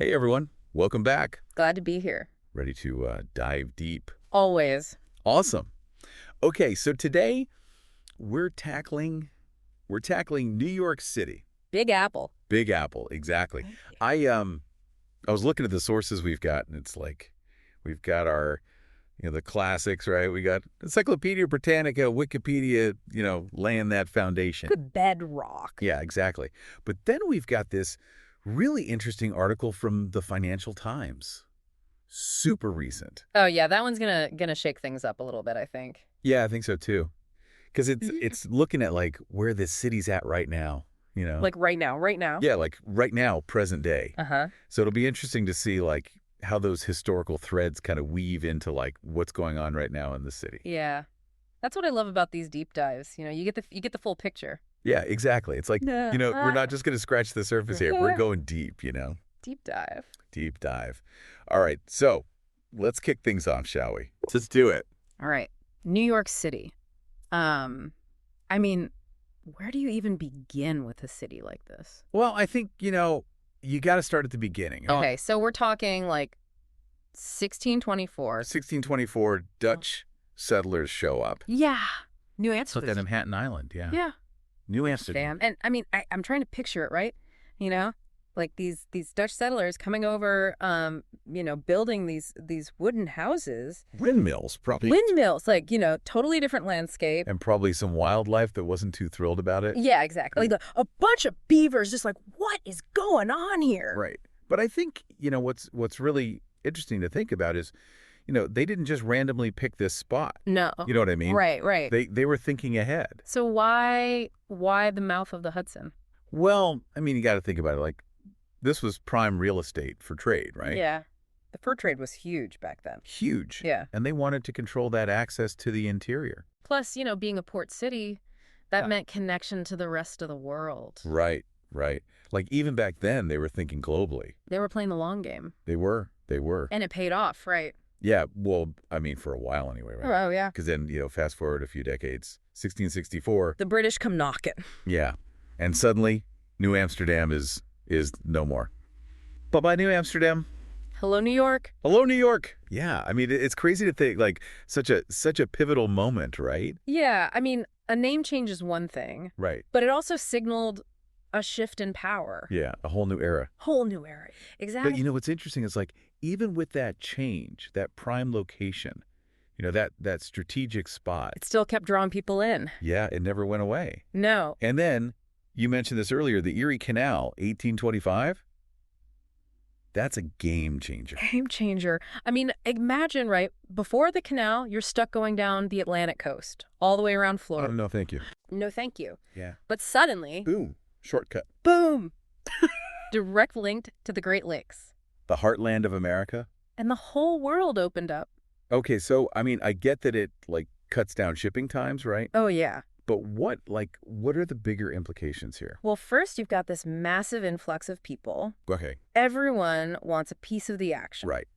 Hey everyone, welcome back. Glad to be here. Ready to dive deep. Always. Awesome. Okay, so today we're tackling New York City. Big Apple. Big Apple, exactly. I was looking at the sources we've got, and it's like we've got our the classics, right? We got Encyclopedia Britannica, Wikipedia, laying that foundation. Good bedrock. Yeah, exactly. But then we've got this really interesting article from the Financial Times. Super recent. Oh yeah, that one's gonna shake things up a little bit, I think. Yeah, I think so too. Because it's looking at like where this city's at right now. Like right now. Yeah, like right now, present day. Uh-huh. So it'll be interesting to see like how those historical threads kind of weave into like what's going on right now in the city. Yeah. That's what I love about these deep dives. You get the full picture. Yeah, exactly. It's like, we're not just going to scratch the surface here. We're going deep. Deep dive. Deep dive. All right, so let's kick things off, shall we? Let's do it. All right. New York City. I mean, where do you even begin with a city like this? Well, I think, you got to start at the beginning. Okay, so we're talking like 1624. 1624, Dutch settlers show up. Yeah. New So Amsterdam. then Manhattan Island, yeah. Yeah. New Amsterdam. And I mean, I'm trying to picture it, right? Like these Dutch settlers coming over, building these wooden houses. Windmills, probably. Windmills, like, totally different landscape. And probably some wildlife that wasn't too thrilled about it. Yeah, exactly. Like a bunch of beavers just like, what is going on here? Right. But I think, what's really interesting to think about is, they didn't just randomly pick this spot. No. You know what I mean? Right. They were thinking ahead. So why the mouth of the Hudson? Well, I mean, you got to think about it. Like, this was prime real estate for trade, right? Yeah. The fur trade was huge back then. Huge. Yeah. And they wanted to control that access to the interior. Plus, being a port city, that meant connection to the rest of the world. Right. Like, even back then, they were thinking globally. They were playing the long game. They were. And it paid off, right? Yeah, well, I mean, for a while anyway, right? Oh, yeah. Because then, fast forward a few decades, 1664. The British come knocking. Yeah. And suddenly, New Amsterdam is no more. Bye-bye, New Amsterdam. Hello, New York. Hello, New York. Yeah, I mean, it's crazy to think, like, such a pivotal moment, right? Yeah, I mean, a name change is one thing. Right. But it also signaled a shift in power. Yeah, a whole new era. Whole new era. Exactly. But, what's interesting is, like, even with that change, that prime location, that strategic spot. It still kept drawing people in. Yeah, it never went away. No. And then, you mentioned this earlier, the Erie Canal, 1825. That's a game changer. Game changer. I mean, imagine, right, before the canal, you're stuck going down the Atlantic coast, all the way around Florida. No, thank you. No, thank you. Yeah. But suddenly, Boom. Shortcut. boom, direct linked to the Great Lakes. The heartland of America. And the whole world opened up. Okay, so, I mean, I get that it, like, cuts down shipping times, right? Oh, yeah. But what are the bigger implications here? Well, first, you've got this massive influx of people. Okay. Everyone wants a piece of the action. Right.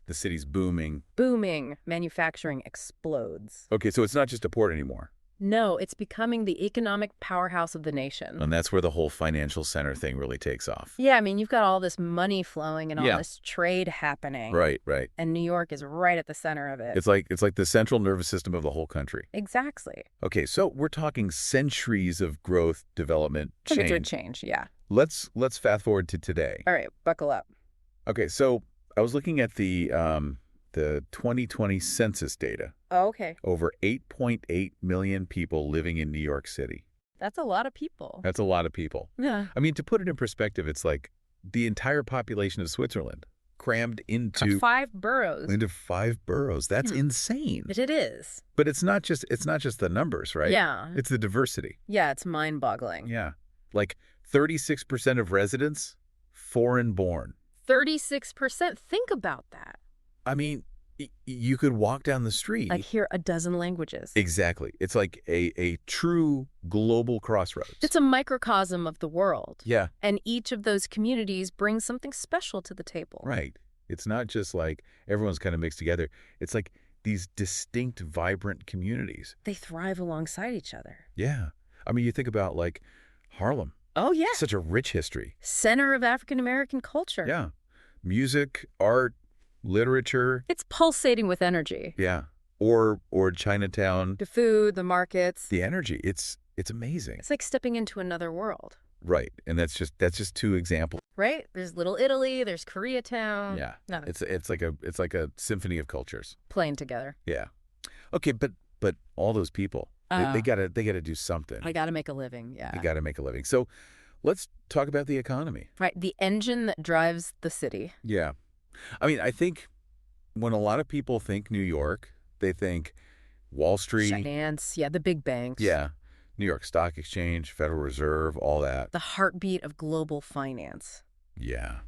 The city's booming. Booming. Manufacturing explodes. Okay, so it's not just a port anymore. No, it's becoming the economic powerhouse of the nation. And that's where the whole financial center thing really takes off. Yeah, I mean, you've got all this money flowing and all this trade happening. Right. And New York is right at the center of it. It's like the central nervous system of the whole country. Exactly. Okay, so we're talking centuries of growth, development, Change, yeah. Let's fast forward to today. All right, buckle up. Okay, so I was looking at the 2020 census data. Oh, okay. Over 8.8 million people living in New York City. That's a lot of people. That's a lot of people. Yeah. I mean, to put it in perspective, it's like the entire population of Switzerland crammed into 5 boroughs. Into 5 boroughs. That's insane. It is. But it's not just the numbers, right? Yeah. It's the diversity. Yeah, it's mind-boggling. Yeah. Like 36% of residents, foreign born. 36%. Think about that. I mean, you could walk down the street. Like hear a dozen languages. Exactly. It's like a true global crossroads. It's a microcosm of the world. Yeah. And each of those communities brings something special to the table. Right. It's not just like everyone's kind of mixed together. It's like these distinct, vibrant communities. They thrive alongside each other. Yeah. I mean, you think about like Harlem. Oh, yeah. Such a rich history. Center of African-American culture. Yeah. music, art, literature. It's pulsating with energy. Yeah. Or Chinatown. The food, the markets. The energy. It's amazing. It's like stepping into another world. Right. And that's just two examples. Right? There's Little Italy, there's Koreatown. Yeah. No, It's like a symphony of cultures. playing together. Yeah. Okay, but all those people, they gotta do something. I got to make a living, yeah. They gotta make a living. So let's talk about the economy. Right, the engine that drives the city. Yeah. I mean, I think when a lot of people think New York, they think Wall Street. Finance, yeah, the big banks. Yeah. New York Stock Exchange, Federal Reserve, all that. The heartbeat of global finance. Yeah.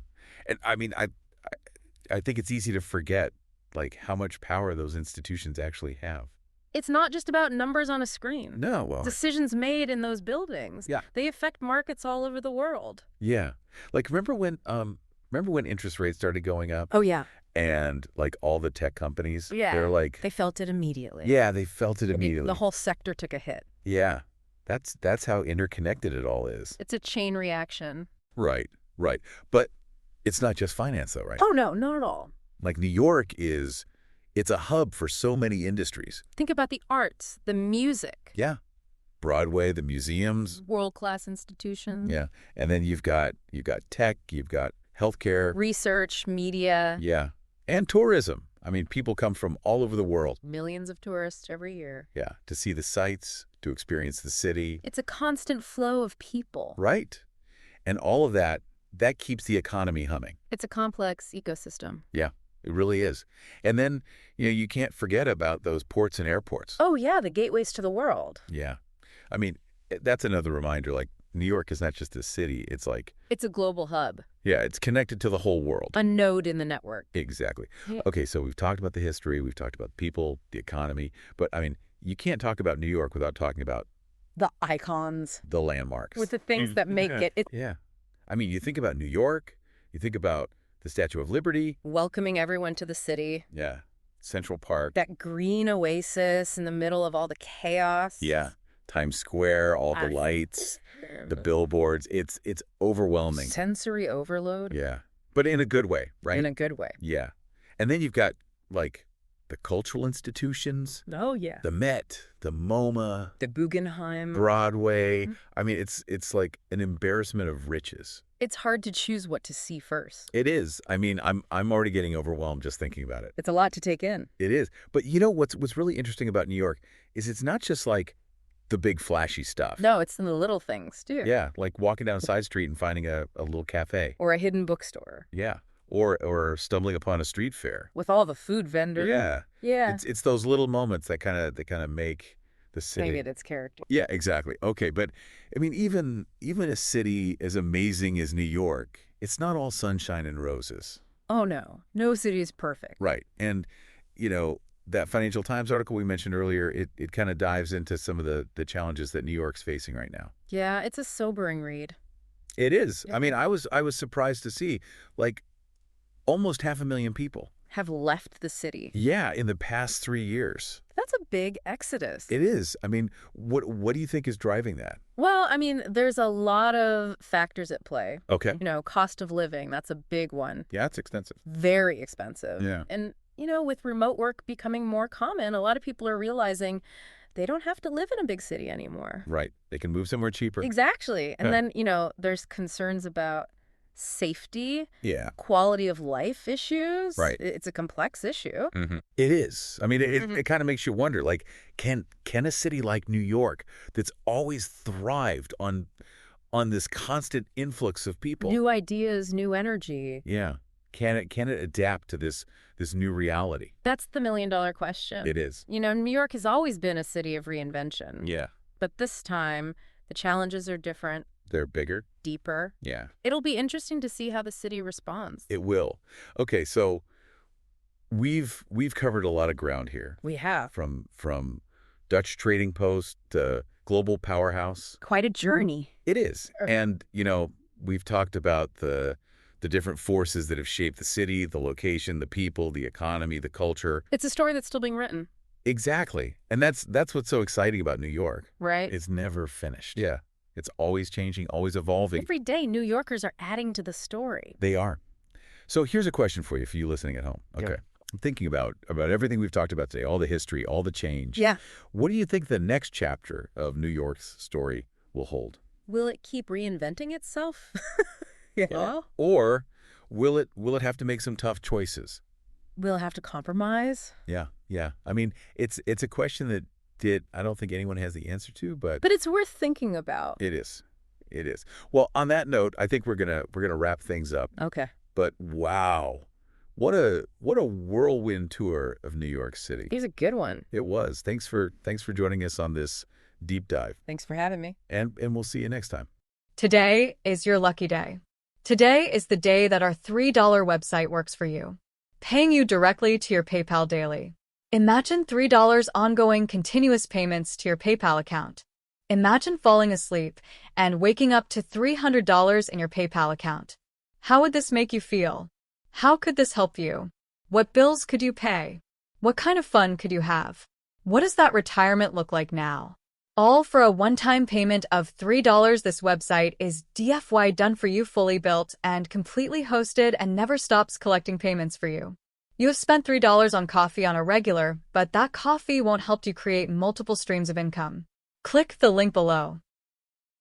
And I mean, I think it's easy to forget, like, how much power those institutions actually have. It's not just about numbers on a screen. No, well. Decisions made in those buildings. Yeah. They affect markets all over the world. Yeah. Like, remember when interest rates started going up? Oh, yeah. And, like, all the tech companies? Yeah. They're like. They felt it immediately. Yeah, they felt it immediately. The whole sector took a hit. Yeah. That's how interconnected it all is. It's a chain reaction. Right. But it's not just finance, though, right? Oh, no, not at all. Like, New York it's a hub for so many industries. Think about the arts, the music. Yeah. Broadway, the museums. World-class institutions. Yeah. And then you've got tech, you've got healthcare. Research, media. Yeah. And tourism. I mean, people come from all over the world. Millions of tourists every year. Yeah. To see the sights, to experience the city. It's a constant flow of people. Right. And all of that keeps the economy humming. It's a complex ecosystem. Yeah. It really is. And then, you can't forget about those ports and airports. Oh, yeah, the gateways to the world. Yeah. I mean, that's another reminder, like, New York is not just a city. It's like. It's a global hub. Yeah, it's connected to the whole world. A node in the network. Exactly. Yeah. Okay, so we've talked about the history, we've talked about people, the economy, but, I mean, you can't talk about New York without talking about. The icons. The landmarks. With the things that make it. Yeah. I mean, you think about New York, you think about the Statue of Liberty. Welcoming everyone to the city. Yeah. Central Park. That green oasis in the middle of all the chaos. Yeah. Times Square, all the lights, the billboards. It's overwhelming. Sensory overload. Yeah. But in a good way, right? In a good way. Yeah. And then you've got, like, the cultural institutions. Oh, yeah. The Met, the MoMA. The Guggenheim. Broadway. I mean, it's like an embarrassment of riches. It's hard to choose what to see first. It is. I mean, I'm already getting overwhelmed just thinking about it. It's a lot to take in. It is. But you know what's really interesting about New York is it's not just like the big flashy stuff. No, it's in the little things, too. Yeah, like walking down a side street and finding a little cafe. Or a hidden bookstore. Yeah. Or stumbling upon a street fair. With all the food vendors. Yeah. Yeah. It's those little moments that kind of make the city. Make it its character. Yeah, exactly. Okay, but I mean, even a city as amazing as New York, it's not all sunshine and roses. Oh, no. No city is perfect. Right. And, that Financial Times article we mentioned earlier, it kind of dives into some of the challenges that New York's facing right now. Yeah, it's a sobering read. It is. Yeah. I mean, I was surprised to see, like, almost 500,000 people have left the city. Yeah, in the past 3 years. That's a big exodus. It is. I mean, what do you think is driving that? Well, I mean, there's a lot of factors at play. Okay. Cost of living, that's a big one. Yeah, it's expensive. Very expensive. Yeah. And, with remote work becoming more common, a lot of people are realizing they don't have to live in a big city anymore. Right. They can move somewhere cheaper. Exactly. And then, there's concerns about safety, yeah, quality of life issues. Right. It's a complex issue. Mm-hmm. It is. I mean, it kind of makes you wonder, like, can a city like New York that's always thrived on this constant influx of people, new ideas, new energy. Yeah. Can it adapt to this new reality? That's the million-dollar question. It is. New York has always been a city of reinvention. Yeah. But this time, the challenges are different. They're bigger. Deeper. Yeah. It'll be interesting to see how the city responds. It will. Okay, so we've covered a lot of ground here. We have. From Dutch trading post to global powerhouse. Quite a journey. It is. And, we've talked about the different forces that have shaped the city, the location, the people, the economy, the culture. It's a story that's still being written. Exactly. And that's what's so exciting about New York. Right. It's never finished. Yeah. It's always changing, always evolving. Every day, New Yorkers are adding to the story. They are. So here's a question for you listening at home. Okay. Yeah. I'm thinking about everything we've talked about today, all the history, all the change. Yeah. What do you think the next chapter of New York's story will hold? Will it keep reinventing itself? You know? Or will it have to make some tough choices? We'll have to compromise. Yeah, yeah. I mean, it's a question that I don't think anyone has the answer to, but it's worth thinking about. it is. It is. Well, on that note, I think we're gonna wrap things up. Okay. But wow, what a whirlwind tour of New York City. Here's a good one. It was. Thanks for joining us on this deep dive. Thanks for having me. And we'll see you next time. Today is your lucky day. Today is the day that our $3 website works for you, paying you directly to your PayPal daily. Imagine $3 ongoing continuous payments to your PayPal account. Imagine falling asleep and waking up to $300 in your PayPal account. How would this make you feel? How could this help you? What bills could you pay? What kind of fun could you have? What does that retirement look like now? All for a one-time payment of $3. This website is DFY done for you, fully built and completely hosted, and never stops collecting payments for you. You have spent $3 on coffee on a regular, but that coffee won't help you create multiple streams of income. Click the link below.